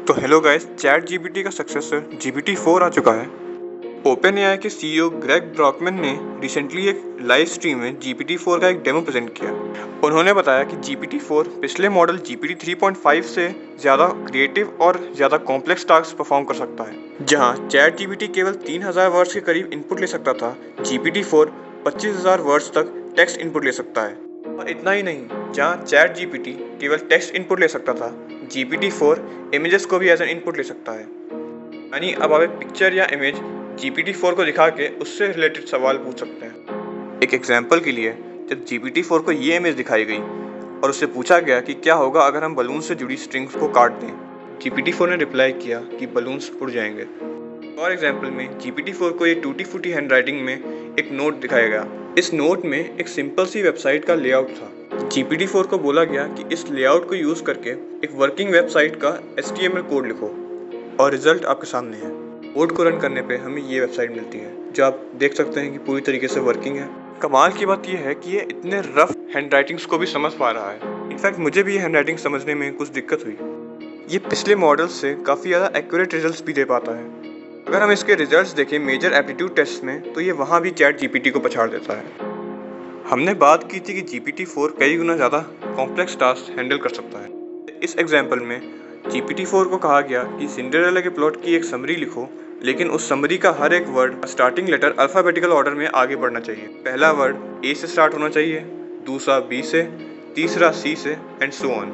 तो hello guys, chat GPT का successor GPT-4 आ चुका है। ओपन एआई के सीईओ ग्रेग ब्रॉकमैन ने रिसेंटली एक लाइव स्ट्रीम में GPT-4 का एक डेमो प्रेजेंट किया। उन्होंने बताया कि GPT-4 पिछले मॉडल GPT 3.5 से ज़्यादा क्रिएटिव और ज़्यादा कॉम्प्लेक्स टास्क परफॉर्म कर सकता है। जहां चैट जीपीटी केवल 3000 वर्ड्स के करीब इनपुट ले सकता था, GPT-4 25,000 वर्ड्स तक टेक्स्ट इनपुट ले सकता है। और इतना ही नहीं, जहां चैट जीपीटी केवल टेक्स्ट इनपुट ले सकता था, GPT-4 इमेजेस को भी एज एन इनपुट ले सकता है। यानी अब आप एक पिक्चर या इमेज GPT-4 को दिखा के उससे रिलेटेड सवाल पूछ सकते हैं। एक एग्जांपल के लिए, जब GPT-4 को ये इमेज दिखाई गई और उससे पूछा गया कि क्या होगा अगर हम बलून से जुड़ी स्ट्रिंग्स को काट दें, GPT-4 ने रिप्लाई किया कि बलून्स उड़ जाएंगे। और एग्जांपल में GPT-4 को ये टूटी फूटी हैंडराइटिंग में एक नोट दिखाया गया। इस नोट में एक सिंपल सी वेबसाइट का लेआउट था। GPT-4 को बोला गया कि इस लेआउट को यूज़ करके एक वर्किंग वेबसाइट का HTML कोड लिखो, और रिजल्ट आपके सामने है। कोड को रन करने पे हमें ये वेबसाइट मिलती है, जो आप देख सकते हैं कि पूरी तरीके से वर्किंग है। कमाल की बात यह है कि ये इतने रफ हैंडराइटिंग्स को भी समझ पा रहा है। इनफैक्ट मुझे भी ये हैंडराइटिंग समझने में कुछ दिक्कत हुई। ये पिछले मॉडल्स से काफ़ी ज़्यादा एक्यूरेट रिजल्ट्स भी दे पाता है। अगर हम इसके रिजल्ट्स देखें मेजर एप्टीट्यूड टेस्ट में, तो ये वहाँ भी चैट जीपीटी को पछाड़ देता है। हमने बात की थी कि GPT-4 कई गुना ज़्यादा कॉम्प्लेक्स टास्क हैंडल कर सकता है। इस एग्जांपल में GPT-4 को कहा गया कि सिंड्रेला के प्लॉट की एक समरी लिखो, लेकिन उस समरी का हर एक word starting letter alphabetical order में आगे बढ़ना चाहिए। पहला वर्ड A से स्टार्ट होना चाहिए, दूसरा B से, तीसरा C से एंड सो ऑन।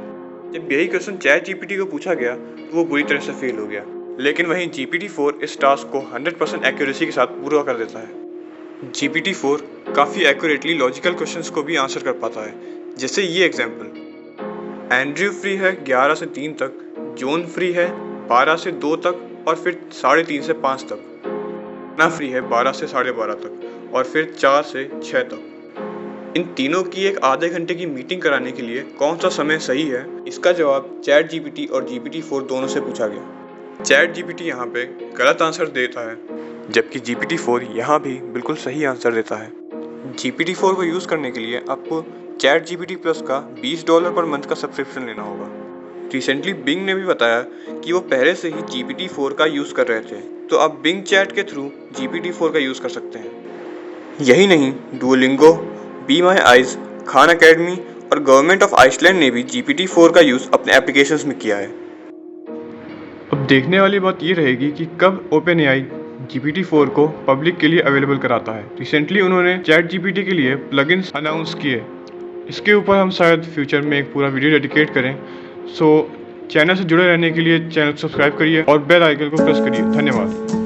जब यही क्वेश्चन चैट जीपीटी को पूछा गया तो वो बुरी तरह से फेल हो गया, लेकिन वहीं GPT-4 इस टास्क को 100% एक्यूरेसी के साथ पूरा कर देता है। GPT-4 काफ़ी एक्यूरेटली लॉजिकल क्वेश्चंस को भी आंसर कर पाता है। जैसे ये एग्जांपल, एंड्रयू फ्री है 11 से 3 तक, जॉन फ्री है 12 से 2 तक और फिर 3:30 से 5 तक, ना फ्री है 12 से 12:30 तक और फिर 4 से 6 तक। इन तीनों की एक आधे घंटे की मीटिंग कराने के लिए कौन सा समय सही है, इसका जवाब चैट जीपीटी और GPT-4 दोनों से पूछा गया। चैट जीपीटी यहाँ पे गलत आंसर देता है, जबकि GPT-4 यहाँ भी बिल्कुल सही आंसर देता है। GPT-4 को यूज़ करने के लिए आपको चैट GPT प्लस का $20 पर मंथ का सब्सक्रिप्शन लेना होगा। रिसेंटली बिंग ने भी बताया कि वो पहले से ही GPT-4 का यूज़ कर रहे थे, तो आप बिंग चैट के थ्रू GPT-4 का यूज़ कर सकते हैं। यही नहीं, Duolingo, be my eyes, Khan academy और गवर्नमेंट ऑफ आइसलैंड ने भी GPT-4 का यूज़ अपने एप्लीकेशंस में किया है। अब देखने वाली बात ये रहेगी कि कब ओपन एआई GPT-4 को पब्लिक के लिए अवेलेबल कराता है। रिसेंटली उन्होंने चैट जीपीटी के लिए प्लगइन्स अनाउंस किए। इसके ऊपर हम शायद फ्यूचर में एक पूरा वीडियो डेडिकेट करें। सो चैनल से जुड़े रहने के लिए चैनल सब्सक्राइब करिए और बेल आइकन को प्रेस करिए। धन्यवाद।